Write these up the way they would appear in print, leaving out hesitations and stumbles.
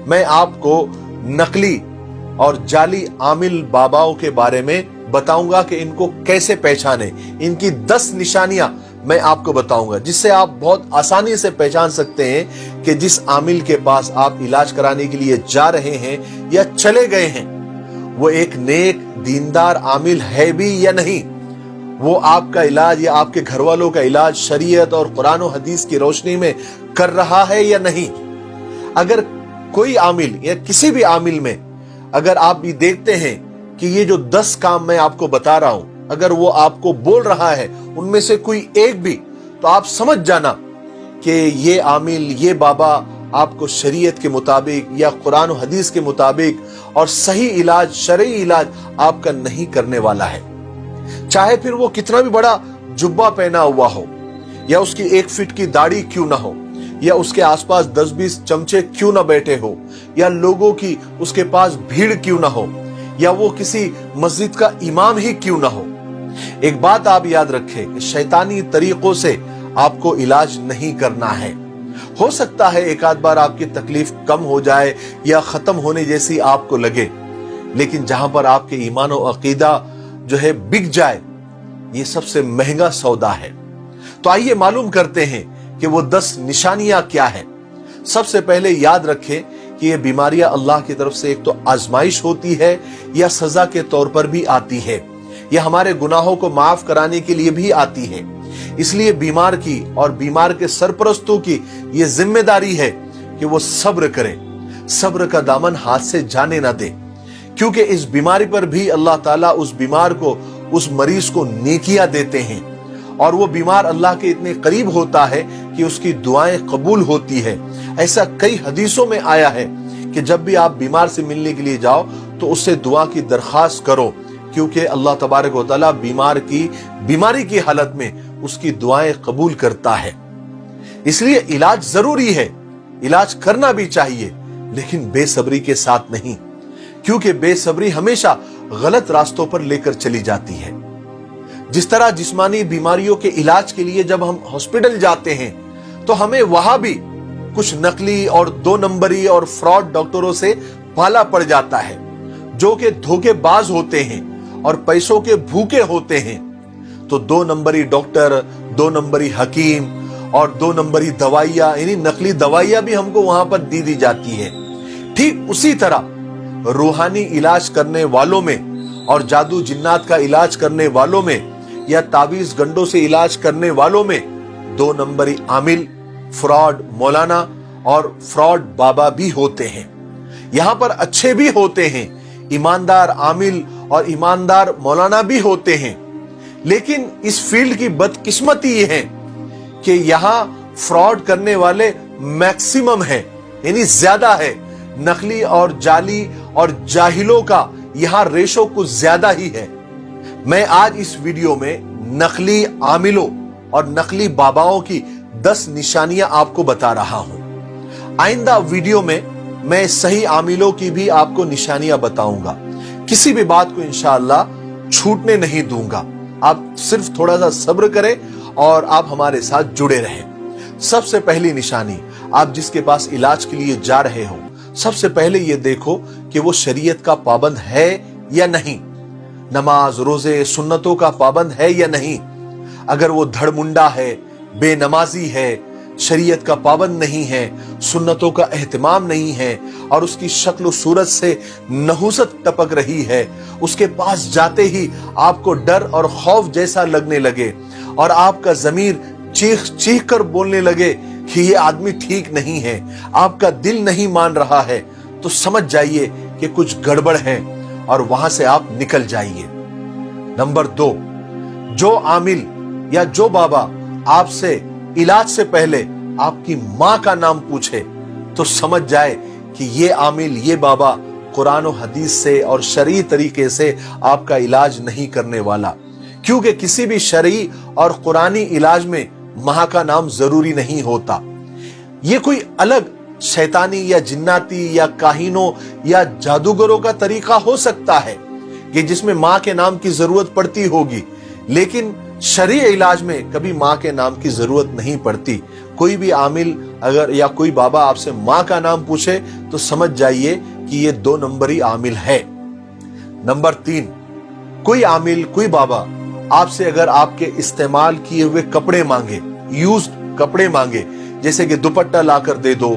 मैं आपको नकली और जाली आमिल बाबाओं के बारे में बताऊंगा कि इनको कैसे पहचाने। इनकी 10 निशानियां मैं आपको बताऊंगा, जिससे आप बहुत आसानी से पहचान सकते हैं कि जिस आमिल के पास आप इलाज कराने के लिए जा रहे हैं या चले गए हैं, वो एक नेक दीनदार आमिल है भी या नहीं। वो आपका इलाज या आपके घर वालों का इलाज शरीयत और कुरान और हदीस की रोशनी में कर रहा है या नहीं। अगर कोई आमिल या किसी भी आमिल में अगर आप भी देखते हैं कि ये जो 10 काम मैं आपको बता रहा हूं, अगर वो आपको बोल रहा है उनमें से कोई एक भी, तो आप समझ जाना कि ये आमिल, ये बाबा आपको शरीयत के मुताबिक या कुरान और हदीस के मुताबिक और सही इलाज, शरई इलाज आपका नहीं करने वाला है। चाहे फिर वो कितना भी बड़ा जुब्बा पहना हुआ हो, या उसकी 1 फीट की दाढ़ी क्यों ना हो, या उसके आसपास 10-20 चमचे क्यों ना बैठे हो, या लोगों की उसके पास भीड़ क्यों ना हो, या वो किसी मस्जिद का इमाम ही क्यों ना हो। एक बात आप याद रखें कि शैतानी तरीकों से आपको इलाज नहीं करना है। हो सकता है एक आध बार आपकी तकलीफ कम हो जाए या खत्म होने जैसी आपको लगे, लेकिन जहां पर आपके ईमान और अकीदा जो है बिक जाए, ये सबसे महंगा सौदा है। तो आइए मालूम करते हैं कि वो 10 निशानियां क्या है। सबसे पहले याद रखें कि ये बीमारियां अल्लाह की तरफ से एक तो आजमाइश होती है या सजा के तौर पर भी आती है, या हमारे गुनाहों को माफ कराने के लिए भी आती है। इसलिए बीमार की और बीमार के सरपरस्तों की ये जिम्मेदारी है कि वो सब्र करें, सब्र का दामन हाथ से जाने ना दे, क्योंकि इस बीमारी पर भी अल्लाह ताला उस बीमार को, उस मरीज को नेकियां देते हैं, और वो बीमार अल्लाह के इतने करीब होता है कि उसकी दुआएं कबूल होती है। ऐसा कई हदीसों में आया है कि जब भी आप बीमार से मिलने के लिए जाओ तो उससे दुआ की दरखास्त करो, क्योंकि अल्लाह तबारक व तआला बीमार की बीमारी की हालत में उसकी दुआएं कबूल करता है। इसलिए इलाज जरूरी है, इलाज करना भी चाहिए, लेकिन बेसब्री के साथ नहीं, क्योंकि बेसब्री हमेशा गलत रास्तों पर लेकर चली जाती है। जिस तरह जिस्मानी बीमारियों के इलाज के लिए जब हम हॉस्पिटल जाते हैं तो हमें वहां भी कुछ नकली और 2 नंबरी और फ्रॉड डॉक्टरों से पाला पड़ जाता है, जो कि धोखेबाज होते हैं और पैसों के भूखे होते हैं। तो 2 नंबरी डॉक्टर, 2 नंबरी हकीम और 2 नंबरी दवाइयां, यानी नकली दवाइयां भी हमको वहां पर दी जाती है। ठीक उसी तरह रूहानी इलाज करने वालों में और जादू जिन्नात का इलाज करने वालों में या ताबीज गंडों से इलाज करने वालों में 2 नंबरी आमिल, फ्रॉड मौलाना और फ्रॉड बाबा भी होते हैं। यहां पर अच्छे भी होते हैं, ईमानदार आमिल और ईमानदार मौलाना भी होते हैं, लेकिन इस फील्ड की बदकिस्मती ये है कि यहां फ्रॉड करने वाले मैक्सिमम है, यानी ज्यादा है। नकली और जाली और जाहिलों का यहां रेशो कुछ ज्यादा ही है। मैं आज इस वीडियो में नकली आमिलों और नकली बाबाओं की 10 निशानियां आपको बता रहा हूं। आइंदा वीडियो में मैं सही आमिलों की भी आपको निशानियां बताऊंगा। किसी भी बात को इंशाअल्लाह छूटने नहीं दूंगा। आप सिर्फ थोड़ा सा सब्र करें और आप हमारे साथ जुड़े रहें। सबसे पहली निशानी, आप जिसके पास इलाज के लिए जा रहे हो, सबसे पहले ये देखो कि वो शरीयत का पाबंद है या नहीं, नमाज रोजे सुन्नतों का पाबंद है या नहीं। अगर वो धड़मुंडा है, बेनमाजी है, शरीयत का पाबंद नहीं है, सुन्नतों का एहतमाम नहीं है और उसकी शक्ल सूरत से नहुसत टपक रही है, उसके पास जाते ही आपको डर और खौफ जैसा लगने लगे और आपका ज़मीर चीख चीख कर बोलने लगे कि ये आदमी ठीक नहीं है, आपका दिल नहीं मान रहा है, तो समझ जाइए कि कुछ गड़बड़ है और वहां से आप निकल जाइए। नंबर 2, जो आमिल या जो बाबा आपसे इलाज से पहले आपकी मां का नाम पूछे तो समझ जाए कि ये आमिल, ये बाबा कुरान और हदीस से और शरई तरीके से आपका इलाज नहीं करने वाला, क्योंकि किसी भी शरई और कुरानी इलाज में मां का नाम जरूरी नहीं होता। ये कोई अलग शैतानी या जिन्नाती या काहिनों या जादूगरों का तरीका हो सकता है कि जिसमें मां के नाम की जरूरत पड़ती होगी, लेकिन शरई इलाज में कभी मां के नाम की जरूरत नहीं पड़ती। कोई भी आमिल अगर या कोई बाबा आपसे माँ का नाम पूछे तो समझ जाइए कि ये 2 नंबरी आमिल है। नंबर 3, कोई आमिल कोई बाबा आपसे अगर आपके इस्तेमाल किए हुए कपड़े मांगे, यूज्ड कपड़े मांगे, जैसे कि दुपट्टा लाकर दे दो,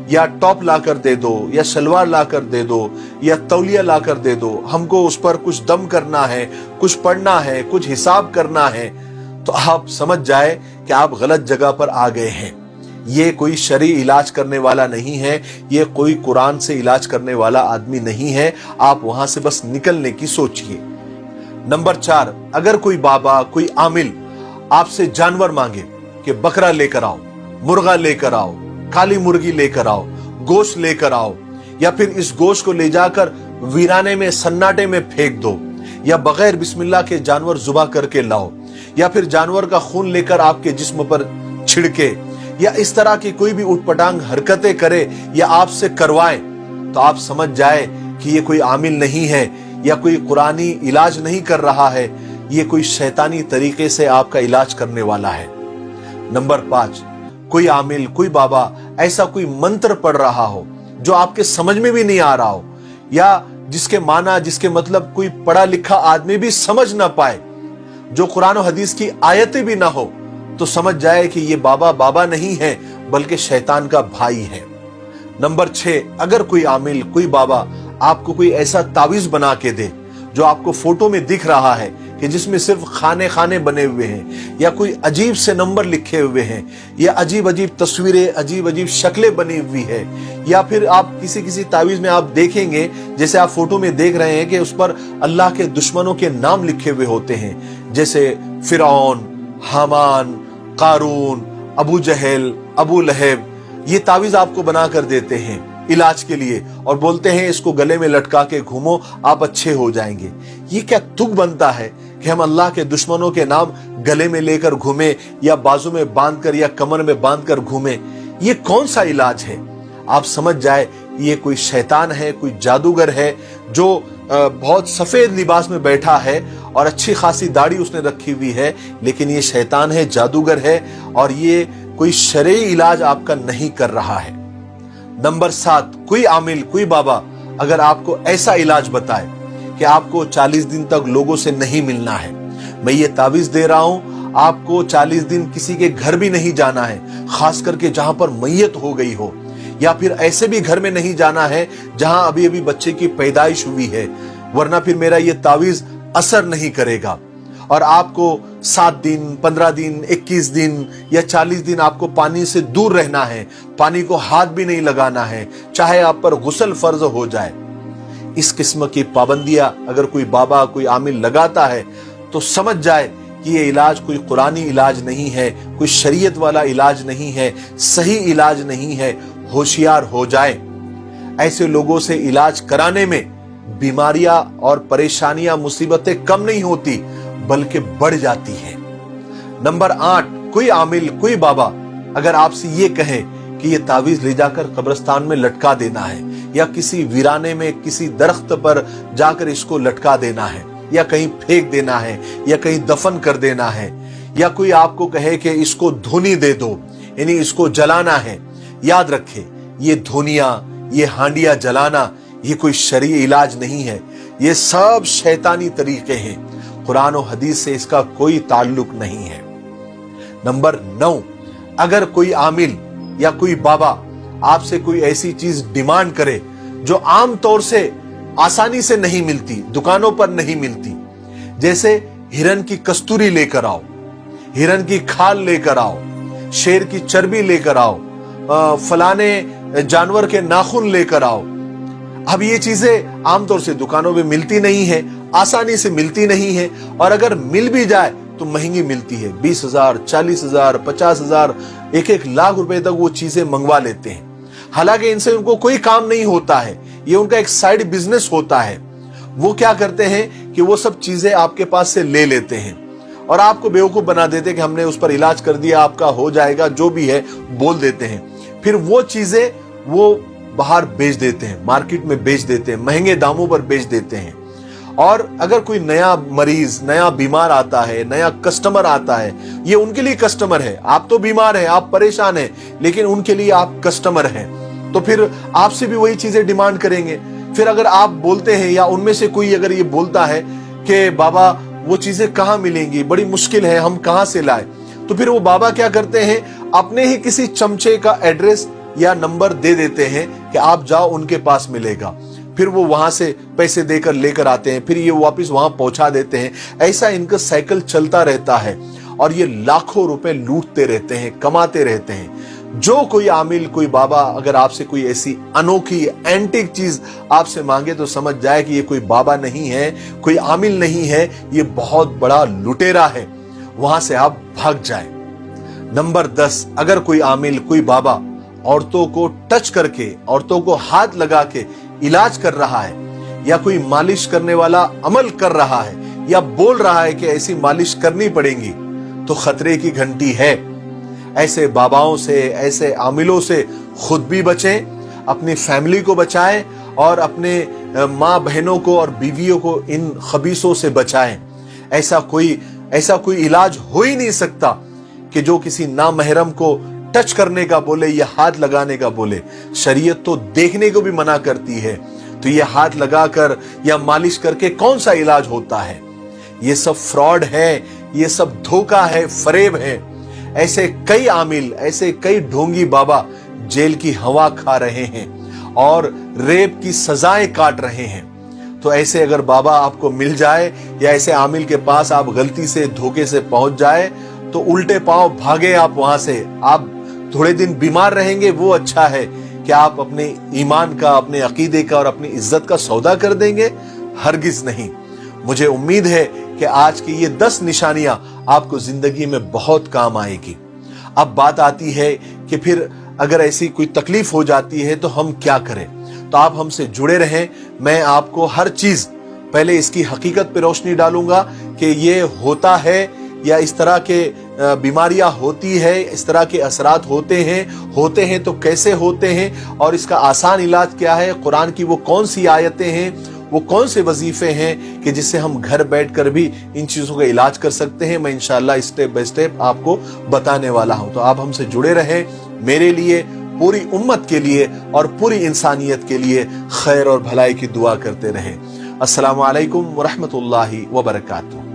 या टॉप लाकर दे दो, या शलवार लाकर दे दो, या तौलिया लाकर दे दो, हमको उस पर कुछ दम करना है, कुछ पढ़ना है, कुछ हिसाब करना है, तो आप समझ जाए कि आप गलत जगह पर आ गए हैं। ये कोई शरई इलाज करने वाला नहीं है, ये कोई कुरान से इलाज करने वाला आदमी नहीं है। आप वहां से बस निकलने की सोचिए। नंबर 4, अगर कोई बाबा कोई आमिल आपसे जानवर मांगे कि बकरा लेकर आओ, मुर्गा लेकर आओ, काली मुर्गी लेकर आओ, गोश्त लेकर आओ, या फिर इस गोश्त को ले जाकर वीराने में सन्नाटे में फेंक दो, या बगैर बिस्मिल्लाह के जानवर जुबा करके लाओ, या फिर जानवर का खून लेकर आपके जिस्म पर छिड़के, या इस तरह की कोई भी उटपटांग हरकतें करे या आपसे करवाए, तो आप समझ जाए कि ये कोई आमिल नहीं है या कोई कुरानी इलाज नहीं कर रहा है, ये कोई शैतानी तरीके से आपका इलाज करने वाला है। नंबर 5, कोई आमिल कोई बाबा ऐसा कोई मंत्र पढ़ रहा हो जो आपके समझ में भी नहीं आ रहा हो, या जिसके माना जिसके मतलब कोई पढ़ा लिखा आदमी भी समझ ना पाए, जो कुरान और हदीस की आयतें भी ना हो, तो समझ जाए कि ये बाबा बाबा नहीं है बल्कि शैतान का भाई है। नंबर 6, अगर कोई आमिल कोई बाबा आपको कोई ऐसा तावीज बना के दे जो आपको फोटो में दिख रहा है कि जिसमें सिर्फ खाने खाने बने हुए हैं, या कोई अजीब से नंबर लिखे हुए हैं, या अजीब अजीब तस्वीरें अजीब अजीब शक्लें बनी हुई है, या फिर आप किसी तावीज में आप देखेंगे जैसे आप फोटो में देख रहे हैं कि उस पर अल्लाह के दुश्मनों के नाम लिखे हुए होते हैं, जैसे फिरौन, हामान, कारून, अबू जहल, अबू लहब, ये तावीज आपको बना कर देते हैं इलाज के लिए और बोलते हैं इसको गले में लटका के घूमो आप अच्छे हो जाएंगे। ये क्या तुक बनता है कि हम अल्लाह के दुश्मनों के नाम गले में लेकर घूमे, या बाजू में बांधकर या कमर में बांधकर घूमे? ये कौन सा इलाज है? आप समझ जाए ये कोई शैतान है, कोई जादूगर है जो बहुत सफेद लिबास में बैठा है और अच्छी खासी दाढ़ी उसने रखी हुई है, लेकिन ये शैतान है, जादूगर है, और ये कोई शरई इलाज आपका नहीं कर रहा है। नंबर 7, कोई आमिल कोई बाबा अगर आपको ऐसा इलाज बताए कि आपको 40 दिन तक लोगों से नहीं मिलना है, मैं ये तावीज दे रहा हूं, आपको 40 दिन किसी के घर भी नहीं जाना है, खास करके जहां पर मैयत हो गई हो, या फिर ऐसे भी घर में नहीं जाना है जहां अभी अभी बच्चे की पैदाइश हुई है, वरना फिर मेरा ये तावीज असर नहीं करेगा। और आपको 7 दिन, 15 दिन, 21 दिन या 40 दिन आपको पानी से दूर रहना है, पानी को हाथ भी नहीं लगाना है, चाहे आप पर गुस्ल फर्ज हो जाए। इस किस्म की पाबंदियां अगर कोई बाबा कोई आमिल लगाता है तो समझ जाए कि ये इलाज कोई कुरानी इलाज नहीं है, कोई शरीयत वाला इलाज नहीं है, सही इलाज नहीं है। होशियार हो जाए। ऐसे लोगों से इलाज कराने में बीमारियां और परेशानियां मुसीबतें कम नहीं होती बल्कि बढ़ जाती हैं। नंबर 8, कोई आमिल कोई बाबा अगर आपसे ये कहे कि ये तावीज ले जाकर कब्रिस्तान में लटका देना है, या किसी वीराने में किसी दरख्त पर जाकर इसको लटका देना है, या कहीं फेंक देना है, या कहीं दफन कर देना है, या कोई आपको कहे कि इसको धुनी दे दो, यानी इसको जलाना है, याद रखे ये धुनिया ये हांडिया जलाना ये कोई शरई इलाज नहीं है, ये सब शैतानी तरीके हैं, कुरान और हदीस से इसका कोई ताल्लुक नहीं है। नंबर 9, अगर कोई आमिल या कोई बाबा आपसे कोई ऐसी चीज डिमांड करे जो आम तौर से आसानी से नहीं मिलती, दुकानों पर नहीं मिलती, जैसे हिरन की कस्तूरी लेकर आओ, हिरन की खाल लेकर आओ, शेर की चर्बी लेकर आओ, फलाने जानवर के नाखून लेकर आओ। अब ये चीजें आमतौर से दुकानों में मिलती नहीं है, आसानी से मिलती नहीं है, और अगर मिल भी जाए तो महंगी मिलती है। 20,000, 40,000, 50,000, 1-1 लाख रुपए तक वो चीजें मंगवा लेते हैं। हालांकि इनसे उनको कोई काम नहीं होता है, ये उनका एक साइड बिजनेस होता है। वो क्या करते हैं कि वो सब चीजें आपके पास से ले लेते हैं और आपको बेवकूफ बना देते हैं कि हमने उस पर इलाज कर दिया, आपका हो जाएगा, जो भी है बोल देते हैं। फिर वो चीजें वो बाहर बेच देते हैं, मार्केट में बेच देते हैं, महंगे दामों पर बेच देते हैं। और अगर कोई नया मरीज, नया बीमार आता है, नया कस्टमर आता है, ये उनके लिए कस्टमर है। आप तो बीमार हैं, आप परेशान हैं, लेकिन उनके लिए आप कस्टमर हैं, तो फिर आपसे भी वही चीजें डिमांड करेंगे। फिर अगर आप बोलते हैं या उनमें से कोई अगर ये बोलता है कि बाबा वो चीजें कहाँ मिलेंगी, बड़ी मुश्किल है, हम कहाँ से लाए, तो फिर वो बाबा क्या करते हैं, अपने ही किसी चमचे का एड्रेस या नंबर दे देते हैं कि आप जाओ, उनके पास मिलेगा। फिर वो वहां से पैसे देकर लेकर आते हैं, फिर ये वापस वहां पहुंचा देते हैं। ऐसा इनका साइकिल चलता रहता है और ये लाखों रुपए लूटते रहते हैं, कमाते रहते हैं। जो कोई आमिल, कोई बाबा अगर आपसे कोई ऐसी अनोखी एंटीक चीज आपसे मांगे तो समझ जाए कि ये कोई बाबा नहीं है, कोई आमिल नहीं है, ये बहुत बड़ा लुटेरा है। वहां से आप भाग जाएं। नंबर 10, अगर कोई आमिल, कोई बाबा औरतों को टच करके, औरतों को हाथ लगा के इलाज कर रहा है, या कोई मालिश करने वाला अमल कर रहा है, या बोल रहा है कि ऐसी मालिश करनी पड़ेगी, तो खतरे की घंटी है। ऐसे बाबाओं से, ऐसे आमिलों से खुद भी बचें, अपनी फैमिली को बचाएं और अपने माँ बहनों को और बीवियों को इन खबीसों से बचाएं। ऐसा कोई इलाज हो ही नहीं सकता कि जो किसी नामहरम को टच करने का बोले या हाथ लगाने का बोले। शरीयत तो देखने को भी मना करती है, तो ये हाथ लगाकर या मालिश करके कौन सा इलाज होता है? ये सब फ्रॉड है, ये सब धोखा है, फरेब है। ऐसे कई आमिल, ऐसे कई ढोंगी बाबा जेल की हवा खा रहे हैं और रेप की सजाएं काट रहे हैं। तो ऐसे अगर बाबा आपको मिल जाए या ऐसे आमिल के पास आप गलती से, धोखे से पहुंच जाए, तो उल्टे पांव भागे आप वहां से। आप थोड़े दिन बीमार रहेंगे, वो अच्छा है। क्या आप अपने ईमान का, अपने अकीदे का और अपनी इज्जत का सौदा कर देंगे? हरगिज नहीं। मुझे उम्मीद है कि आज की ये 10 निशानियां आपको जिंदगी में बहुत काम आएगी। अब बात आती है कि फिर अगर ऐसी कोई तकलीफ हो जाती है तो हम क्या करें? तो आप हमसे जुड़े रहें। मैं आपको हर चीज, पहले इसकी हकीकत पे रोशनी डालूंगा कि ये होता है या इस तरह के बीमारियां होती है, इस तरह के असरात होते हैं तो कैसे होते हैं, और इसका आसान इलाज क्या है, कुरान की वो कौन सी आयतें हैं, वो कौन से वजीफे हैं कि जिससे हम घर बैठकर भी इन चीजों का इलाज कर सकते हैं। मैं इंशाअल्लाह स्टेप बाय स्टेप आपको बताने वाला हूं। तो आप हमसे जुड़े रहें। मेरे लिए, पूरी उम्मत के लिए और पूरी इंसानियत के लिए खैर और भलाई की दुआ करते रहें। अस्सलामु अलैकुम व रहमतुल्लाहि व बरकातुहू।